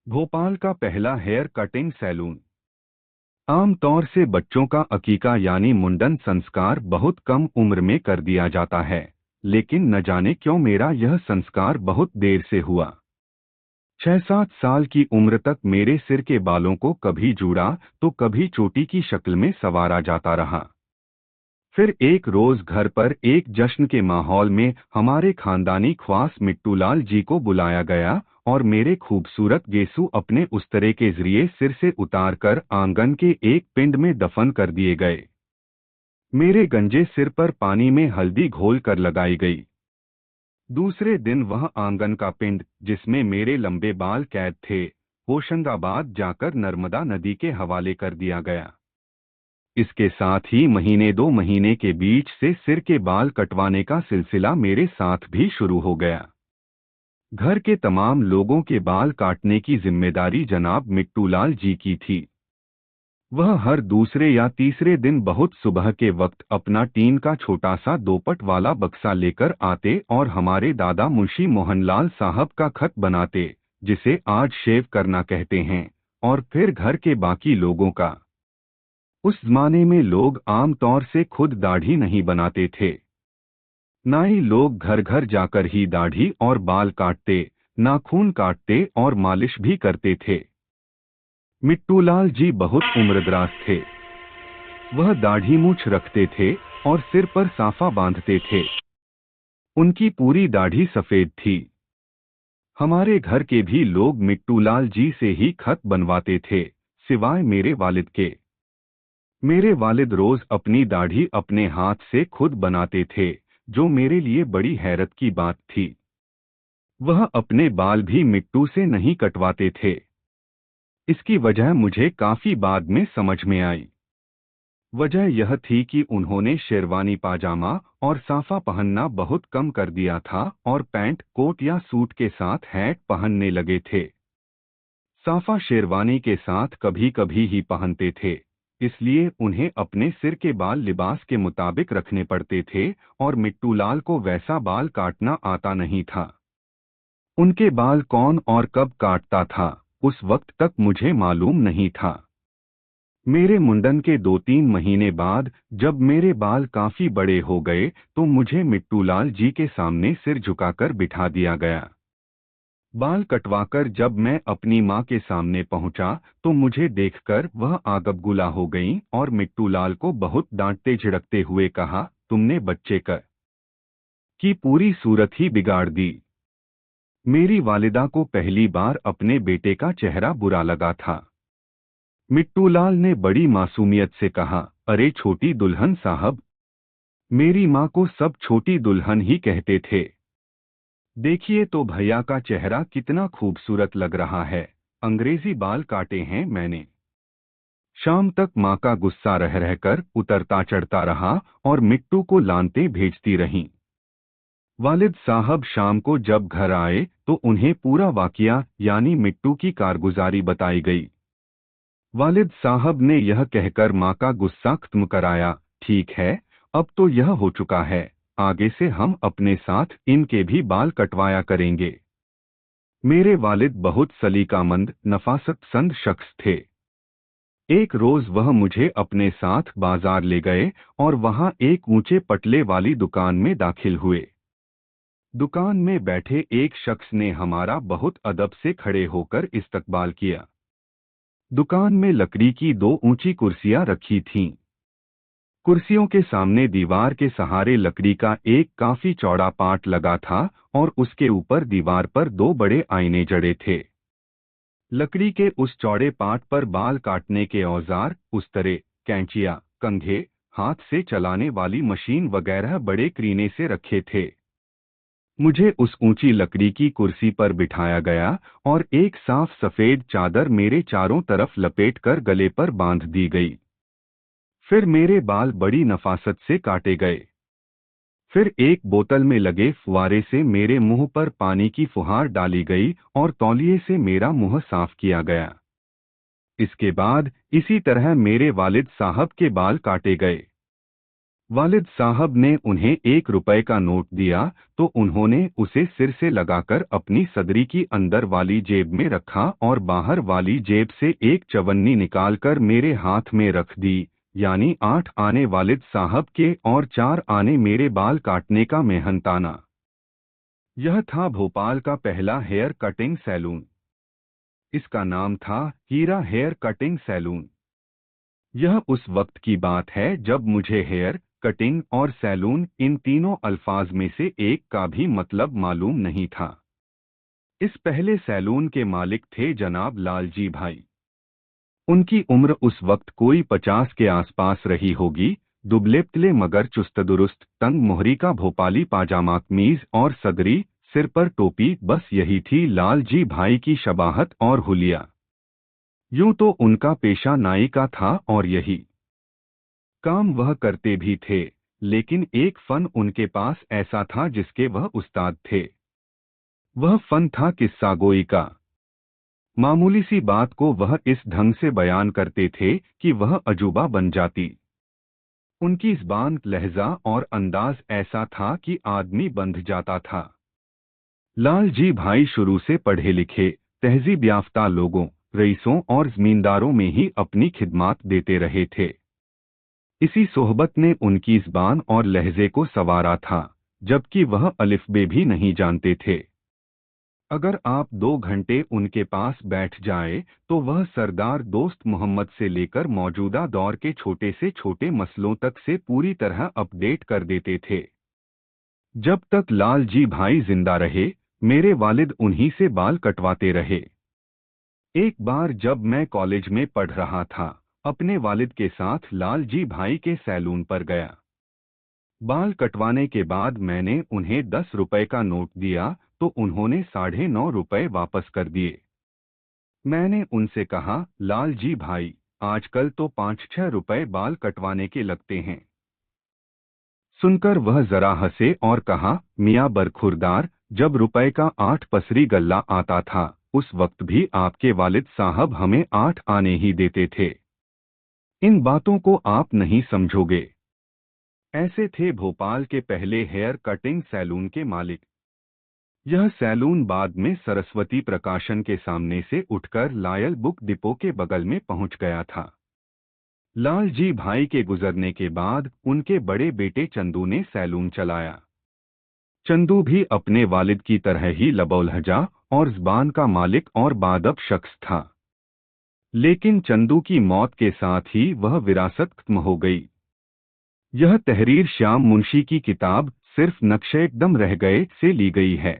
भोपाल का पहला hair cutting salon. आमतौर से बच्चों का अकीका यानी मुंडन संस्कार बहुत कम उम्र में कर दिया जाता है, लेकिन न जाने क्यों मेरा यह संस्कार बहुत देर से हुआ। 6-7 साल की उम्र तक मेरे सिर के बालों को कभी जूड़ा तो कभी चोटी की शक्ल में संवारा जाता रहा। फिर एक रोज घर पर एक जश्न के माहौल में हमारे खानदानी ख्वास मिट्टूलाल जी को बुलाया गया और मेरे खूबसूरत गेसू अपने उस्तरे के जरिए सिर से उतारकर आंगन के एक पिंड में दफन कर दिए गए। मेरे गंजे सिर पर पानी में हल्दी घोल कर लगाई गई। दूसरे दिन वह आंगन का पिंड जिसमें मेरे लंबे बाल कैद थे, होशंगाबाद जाकर नर्मदा नदी के हवाले कर दिया गया। इसके साथ ही महीने 2 महीने के बीच से सिर के बाल कटवाने का सिलसिला मेरे साथ भी शुरू हो गया। घर के तमाम लोगों के बाल काटने की जिम्मेदारी जनाब मिट्टूलाल जी की थी। वह हर दूसरे या तीसरे दिन बहुत सुबह के वक्त अपना टीन का छोटा सा दोपट वाला बक्सा लेकर आते और हमारे दादा मुंशी मोहनलाल साहब का खत बनाते, जिसे आज शेव करना कहते हैं, और फिर घर के बाकी लोगों का। उस जमाने में लोग आमतौर से खुद दाढ़ी नहीं बनाते थे। नाई लोग घर घर जाकर ही दाढ़ी और बाल काटते, नाखून काटते और मालिश भी करते थे। मिट्टूलाल जी बहुत उम्रदराज थे। वह दाढ़ी मूछ रखते थे और सिर पर साफा बांधते थे। उनकी पूरी दाढ़ी सफेद थी। हमारे घर के भी लोग मिट्टूलाल जी से ही खत बनवाते थे, सिवाय मेरे वालिद के। मेरे वालिद रोज अपनी दाढ़ी अपने हाथ से खुद बनाते थे, जो मेरे लिए बड़ी हैरत की बात थी। वह अपने बाल भी मिट्टू से नहीं कटवाते थे। इसकी वजह मुझे काफी बाद में समझ में आई। वजह यह थी कि उन्होंने शेरवानी पाजामा और साफा पहनना बहुत कम कर दिया था और पैंट कोट या सूट के साथ हैट पहनने लगे थे। साफा शेरवानी के साथ कभी कभी ही पहनते थे, इसलिए उन्हें अपने सिर के बाल लिबास के मुताबिक रखने पड़ते थे और मिट्टूलाल को वैसा बाल काटना आता नहीं था। उनके बाल कौन और कब काटता था, उस वक्त तक मुझे मालूम नहीं था। मेरे मुंडन के 2-3 महीने बाद जब मेरे बाल काफी बड़े हो गए तो मुझे मिट्टूलाल जी के सामने सिर झुकाकर बिठा दिया गया। बाल कटवाकर जब मैं अपनी माँ के सामने पहुंचा तो मुझे देखकर वह आगबगुला हो गईं और मिट्टूलाल को बहुत डांटते झिड़कते हुए कहा, तुमने बच्चे की पूरी सूरत ही बिगाड़ दी। मेरी वालिदा को पहली बार अपने बेटे का चेहरा बुरा लगा था। मिट्टूलाल ने बड़ी मासूमियत से कहा, अरे छोटी दुल्हन साहब। मेरी माँ को सब छोटी दुल्हन ही कहते थे। देखिए तो भैया का चेहरा कितना खूबसूरत लग रहा है, अंग्रेजी बाल काटे हैं मैंने। शाम तक माँ का गुस्सा रह रहकर उतरता चढ़ता रहा और मिट्टू को लानते भेजती रहीं। वालिद साहब शाम को जब घर आए तो उन्हें पूरा वाकया यानी मिट्टू की कारगुजारी बताई गई। वालिद साहब ने यह कहकर माँ का गुस्सा खत्म कराया, ठीक है, अब तो यह हो चुका है, आगे से हम अपने साथ इनके भी बाल कटवाया करेंगे। मेरे वालिद बहुत सलीकामंद नफासतपसंद शख्स थे। एक रोज वह मुझे अपने साथ बाजार ले गए और वहां एक ऊंचे पटले वाली दुकान में दाखिल हुए। दुकान में बैठे एक शख्स ने हमारा बहुत अदब से खड़े होकर इस्तकबाल किया। दुकान में लकड़ी की 2 ऊंची कुर्सियां रखी थीं। कुर्सियों के सामने दीवार के सहारे लकड़ी का एक काफी चौड़ा पाट लगा था और उसके ऊपर दीवार पर 2 बड़े आईने जड़े थे। लकड़ी के उस चौड़े पाट पर बाल काटने के औजार, उस्तरे, कैंचिया, कंघे, हाथ से चलाने वाली मशीन वगैरह बड़े करीने से रखे थे। मुझे उस ऊंची लकड़ी की कुर्सी पर बिठाया गया और एक साफ सफेद चादर मेरे चारों तरफ लपेटकर गले पर बांध दी गई। फिर मेरे बाल बड़ी नफासत से काटे गए। फिर एक बोतल में लगे फुवारे से मेरे मुंह पर पानी की फुहार डाली गई और तौलिए से मेरा मुंह साफ किया गया। इसके बाद इसी तरह मेरे वालिद साहब के बाल काटे गए। वालिद साहब ने उन्हें 1 रुपए का नोट दिया तो उन्होंने उसे सिर से लगाकर अपनी सदरी की अंदर वाली जेब में रखा और बाहर वाली जेब से एक चवन्नी निकालकर मेरे हाथ में रख दी, यानी 8 आने वालिद साहब के और 4 आने मेरे बाल काटने का मेहनताना। यह था भोपाल का पहला हेयर कटिंग सैलून। इसका नाम था हीरा हेयर कटिंग सैलून। यह उस वक्त की बात है जब मुझे हेयर कटिंग और सैलून इन तीनों अल्फाज में से एक का भी मतलब मालूम नहीं था। इस पहले सैलून के मालिक थे जनाब लालजी भाई। उनकी उम्र उस वक्त कोई 50 के आसपास रही होगी। दुबले पतले मगर चुस्त दुरुस्त, तंग मोहरी का भोपाली पाजामा कमीज और सदरी, सिर पर टोपी, बस यही थी लालजी भाई की शबाहत और हुलिया। यूं तो उनका पेशा नाई का था और यही काम वह करते भी थे, लेकिन एक फन उनके पास ऐसा था जिसके वह उस्ताद थे। वह फन था किस्सागोई का। मामूली सी बात को वह इस ढंग से बयान करते थे कि वह अजूबा बन जाती। उनकी ज़बान, लहजा और अंदाज ऐसा था कि आदमी बंध जाता था। लालजी भाई शुरू से पढ़े लिखे, तहजीब याफ्ता लोगों, रईसों और जमींदारों में ही अपनी खिदमात देते रहे थे। इसी सोहबत ने उनकी ज़बान और लहजे को संवारा था, जबकि वह अलिफ्बे भी नहीं जानते थे। अगर आप 2 घंटे उनके पास बैठ जाए तो वह सरदार दोस्त मोहम्मद से लेकर मौजूदा दौर के छोटे से छोटे मसलों तक से पूरी तरह अपडेट कर देते थे। जब तक लालजी भाई जिंदा रहे, मेरे वालिद उन्हीं से बाल कटवाते रहे। एक बार जब मैं कॉलेज में पढ़ रहा था, अपने वालिद के साथ लालजी भाई के सैलून पर गया। बाल कटवाने के बाद मैंने उन्हें 10 रुपए का नोट दिया तो उन्होंने 9.5 रुपए वापस कर दिए। मैंने उनसे कहा, लालजी भाई, आजकल तो 5-6 रुपए बाल कटवाने के लगते हैं। सुनकर वह जरा हंसे और कहा, मियाँ बरखुरदार, जब रुपए का 8 पसरी गल्ला आता था, उस वक्त भी आपके वालिद साहब हमें 8 आने ही देते थे। इन बातों को आप नहीं समझोगे। ऐसे थे भोपाल के पहले हेयर कटिंग सैलून के मालिक। यह सैलून बाद में सरस्वती प्रकाशन के सामने से उठकर लायल बुक डिपो के बगल में पहुंच गया था। लालजी भाई के गुजरने के बाद उनके बड़े बेटे चंदू ने सैलून चलाया। चंदू भी अपने वालिद की तरह ही लबोलहजा और ज़बान का मालिक और बाअदब शख्स था। लेकिन चंदू की मौत के साथ ही वह विरासत खत्म हो गई। यह तहरीर श्याम मुंशी की किताब सिर्फ नक्शे एकदम रह गए से ली गई है।